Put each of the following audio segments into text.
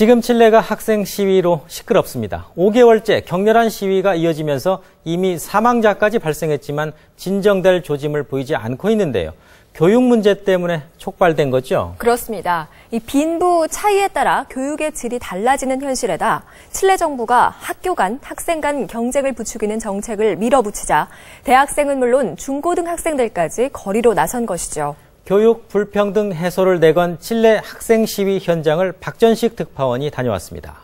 지금 칠레가 학생 시위로 시끄럽습니다. 5개월째 격렬한 시위가 이어지면서 이미 사망자까지 발생했지만 진정될 조짐을 보이지 않고 있는데요. 교육 문제 때문에 촉발된 거죠? 그렇습니다. 이 빈부 차이에 따라 교육의 질이 달라지는 현실에다 칠레 정부가 학교 간, 학생 간 경쟁을 부추기는 정책을 밀어붙이자 대학생은 물론 중고등학생들까지 거리로 나선 것이죠. 교육 불평등 해소를 내건 칠레 학생 시위 현장을 박전식 특파원이 다녀왔습니다.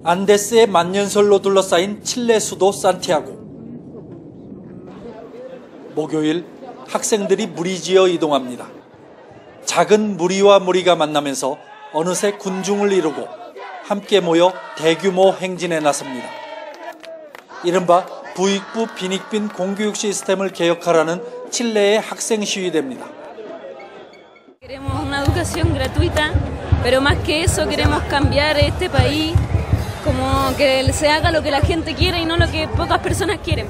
안데스의 만년설로 둘러싸인 칠레 수도 산티아고. 목요일 학생들이 무리지어 이동합니다. 작은 무리와 무리가 만나면서 어느새 군중을 이루고 함께 모여 대규모 행진에 나섭니다. 이른바 부익부 빈익빈 공교육 시스템을 개혁하라는 칠레의 학생 시위대입니다. Queremos una educación gratuita, pero más que eso queremos cambiar este país, como que se haga lo que la gente quiere y no lo que pocas personas quieren.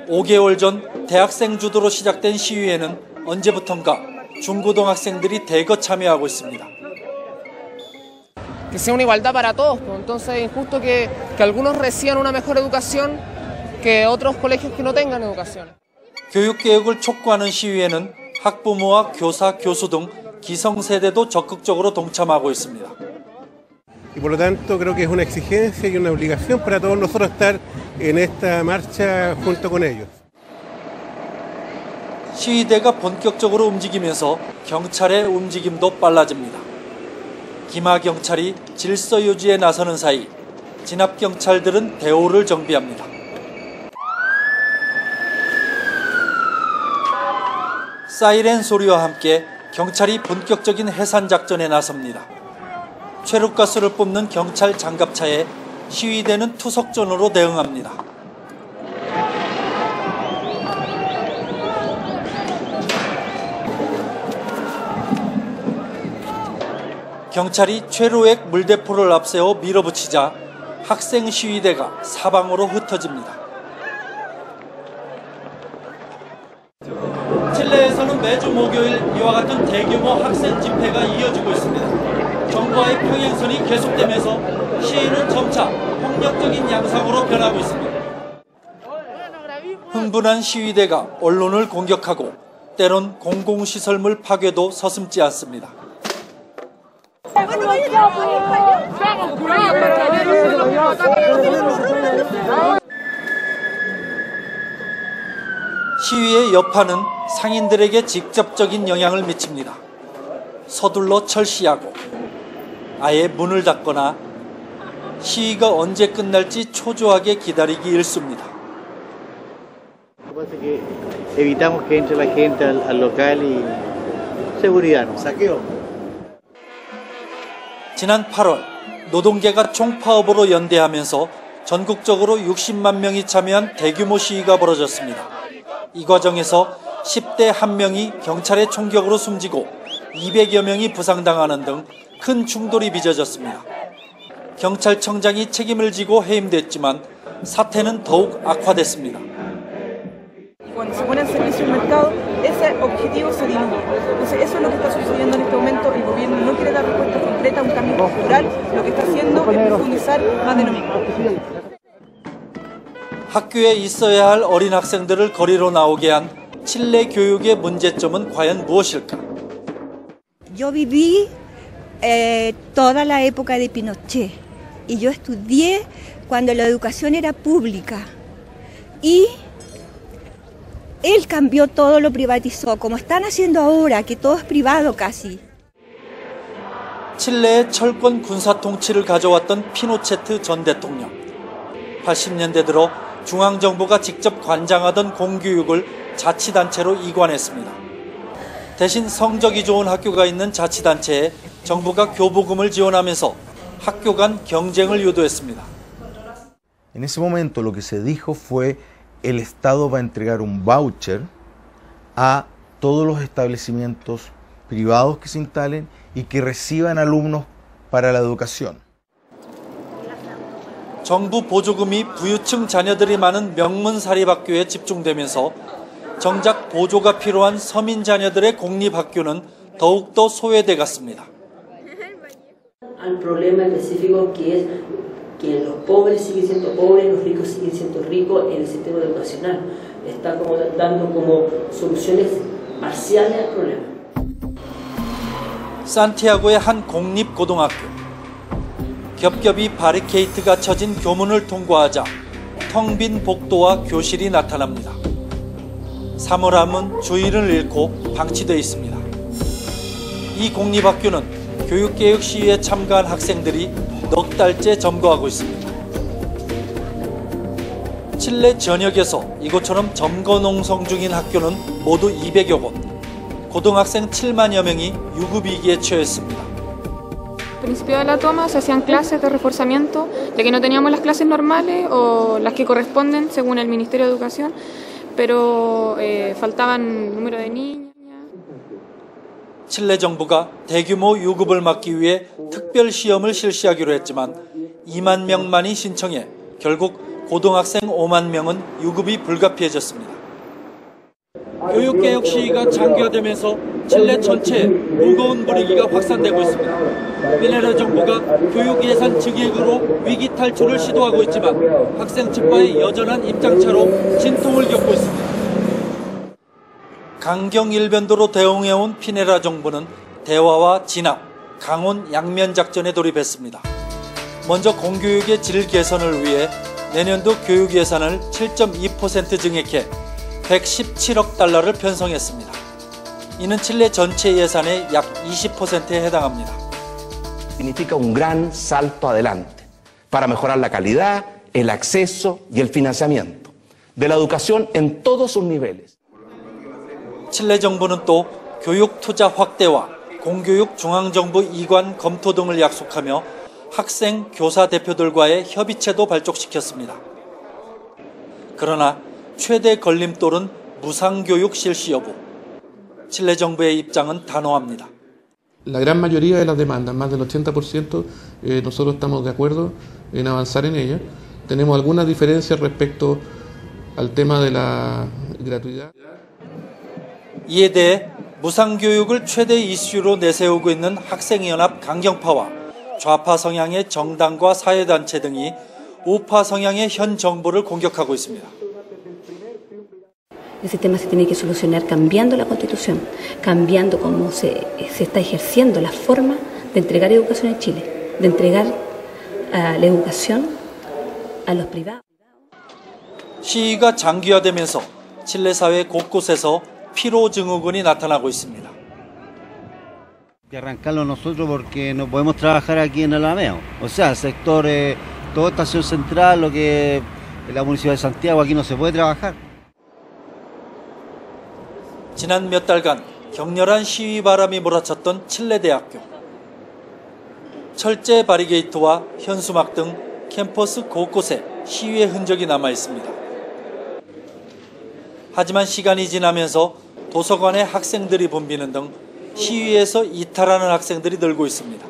5개월 전 대학생 주도로 시작된 시위에는 언제부턴가 중고등학생들이 대거 참여하고 있습니다. Que sea una igualdad para todos, entonces es injusto que algunos reciban una mejor educación que otros colegios que no tengan educación. 교육개혁을 촉구하는 시위에는 학부모와 교사, 교수 등 기성세대도 적극적으로 동참하고 있습니다. Y por lo tanto creo que es una exigencia y una obligación para todos nosotros estar en esta marcha junto con ellos. 시위대가 본격적으로 움직이면서 경찰의 움직임도 빨라집니다. 기마 경찰이 질서 유지에 나서는 사이 진압 경찰들은 대오를 정비합니다. 사이렌 소리와 함께 경찰이 본격적인 해산 작전에 나섭니다. 최루가스를 뿜는 경찰 장갑차에 시위대는 투석전으로 대응합니다. 경찰이 최루액 물대포를 앞세워 밀어붙이자 학생 시위대가 사방으로 흩어집니다. 칠레에서는 매주 목요일 이와 같은 대규모 학생 집회가 이어지고 있습니다. 정부와의 평행선이 계속되면서 시위는 점차 폭력적인 양상으로 변하고 있습니다. 흥분한 시위대가 언론을 공격하고 때론 공공시설물 파괴도 서슴지 않습니다. 시위의 여파는 상인들에게 직접적인 영향을 미칩니다. 서둘러 철시하고 아예 문을 닫거나 시위가 언제 끝날지 초조하게 기다리기 일쑤입니다. Evitamos que entre la gente al local y seguridad, saqueo. 지난 8월 노동계가 총파업으로 연대하면서 전국적으로 60만 명이 참여한 대규모 시위가 벌어졌습니다. 이 과정에서 10대 1명이 경찰의 총격으로 숨지고 200여 명이 부상당하는 등 큰 충돌이 빚어졌습니다. 경찰청장이 책임을 지고 해임됐지만 사태는 더욱 악화됐습니다. Cuando se pone al servicio del mercado, ese objetivo se diluye. Entonces eso es lo que está sucediendo en este momento. El gobierno no quiere dar respuesta concreta a un cambio cultural. Lo que está haciendo es profundizar más de lo mismo. 학교에 있어야 할 어린 학생들을 거리로 나오게 한 칠레 교육의 문제점은 과연 무엇일까? Yo viví toda la época de Pinochet y yo estudié cuando la educación era pública y él cambió todo, lo privatizó, como están haciendo ahora, que todo es privado casi. 칠레의 철권 군사 통치를 가져왔던 피노체트 전 대통령. 80년대 들어 중앙정부가 직접 관장하던 공교육을 자치단체로 이관했습니다. 대신 성적이 좋은 학교가 있는 자치단체에 정부가 교부금을 지원하면서 학교 간 경쟁을 유도했습니다. En ese momento lo que se dijo fue el Estado va a entregar un voucher a todos los establecimientos privados que se instalen y que reciban alumnos para la educación. 정부 보조금이 부유층 자녀들이 많은 명문 사립학교에 집중되면서 정작 보조가 필요한 서민 자녀들의 공립학교는 더욱더 소외돼 갔습니다. Al problema específico que es que los pobres siguen siendo pobres, los ricos siguen siendo ricos en el sistema educacional. Está como dando como soluciones parciales al problema. 산티아고의 한 공립고등학교. 겹겹이 바리케이트가 쳐진 교문을 통과하자 텅 빈 복도와 교실이 나타납니다. 사물함은 주인을 잃고 방치되어 있습니다. 이 공립학교는 교육개혁 시위에 참가한 학생들이 넉 달째 점거하고 있습니다. 칠레 전역에서 이곳처럼 점거 농성 중인 학교는 모두 200여 곳, 고등학생 7만여 명이 유급위기에 처했습니다. Al principio de la toma se hacían clases de reforzamiento, ya que no teníamos las clases normales o las que corresponden según el Ministerio de Educación, pero faltaban número de niñas. 칠레 정부가 대규모 유급을 막기 위해 특별 시험을 실시하기로 했지만 2만 명만이 신청해 결국 고등학생 5만 명은 유급이 불가피해졌습니다. 교육개혁 시위가 장기화되면서 칠레 전체에 무거운 분위기가 확산되고 있습니다. 피네라 정부가 교육 예산 증액으로 위기 탈출을 시도하고 있지만 학생 측과의 여전한 입장차로 진통을 겪고 있습니다. 강경 일변도로 대응해온 피네라 정부는 대화와 진압, 강원 양면 작전에 돌입했습니다. 먼저 공교육의 질 개선을 위해 내년도 교육 예산을 7.2% 증액해 117억 달러를 편성했습니다. 이는 칠레 전체 예산의 약 20%에 해당합니다. Significa un gran salto adelante para mejorar la calidad, el acceso y el financiamiento de la educación en todos sus niveles. 칠레 정부는 또 교육 투자 확대와 공교육 중앙정부 이관 검토 등을 약속하며 학생, 교사 대표들과의 협의체도 발족시켰습니다. 그러나 최대 걸림돌은 무상교육 실시 여부. 칠레 정부의 입장은 단호합니다. La gran mayoría de las demandas, más del 80%, nosotros estamos de acuerdo en avanzar en ellas. Tenemos algunas diferencias respecto al tema de la gratuidad. 이에 대해 무상교육을 최대 이슈로 내세우고 있는 학생연합 강경파와 좌파 성향의 정당과 사회단체 등이 우파 성향의 현 정부를 공격하고 있습니다. Ese tema se tiene que solucionar cambiando la Constitución, cambiando cómo se está ejerciendo la forma de entregar educación en Chile, de entregar la educación a los privados. 시위가 장기화되면서 칠레 사회 곳곳에서 피로 증후군이 나타나고 있습니다. Que arrancarlo nosotros porque no podemos trabajar aquí en Alameo. O sea, el sector, toda estación central, lo que la municipalidad de Santiago, aquí no se puede trabajar. 지난 몇 달간 격렬한 시위 바람이 몰아쳤던 칠레 대학교. 철제 바리게이트와 현수막 등 캠퍼스 곳곳에 시위의 흔적이 남아 있습니다. 하지만 시간이 지나면서 도서관에 학생들이 붐비는 등 시위에서 이탈하는 학생들이 늘고 있습니다.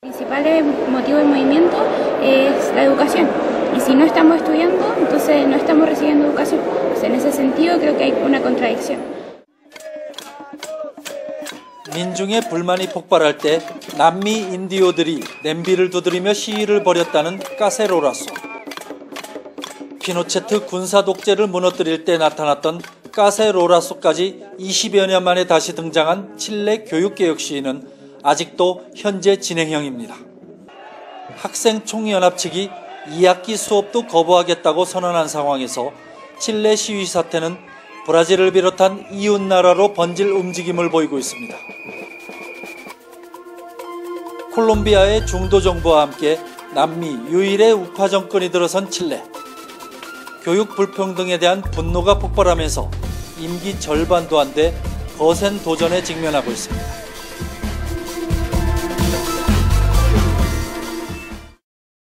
El principal motivo del movimiento es la educación. Y si no estamos estudiando, entonces no estamos recibiendo educación. Entonces, en ese sentido creo que hay una contradicción. 민중의 불만이 폭발할 때 남미 인디오들이 냄비를 두드리며 시위를 벌였다는 까세로라소. 피노체트 군사 독재를 무너뜨릴 때 나타났던 까세로라소까지 20여 년 만에 다시 등장한 칠레 교육개혁 시위는 아직도 현재 진행형입니다. 학생 총연합 측이 2학기 수업도 거부하겠다고 선언한 상황에서 칠레 시위 사태는 브라질을 비롯한 이웃 나라로 번질 움직임을 보이고 있습니다. 콜롬비아의 중도 정부와 함께 남미 유일의 우파 정권이 들어선 칠레. 교육 불평등에 대한 분노가 폭발하면서 임기 절반도 안 돼 거센 도전에 직면하고 있습니다.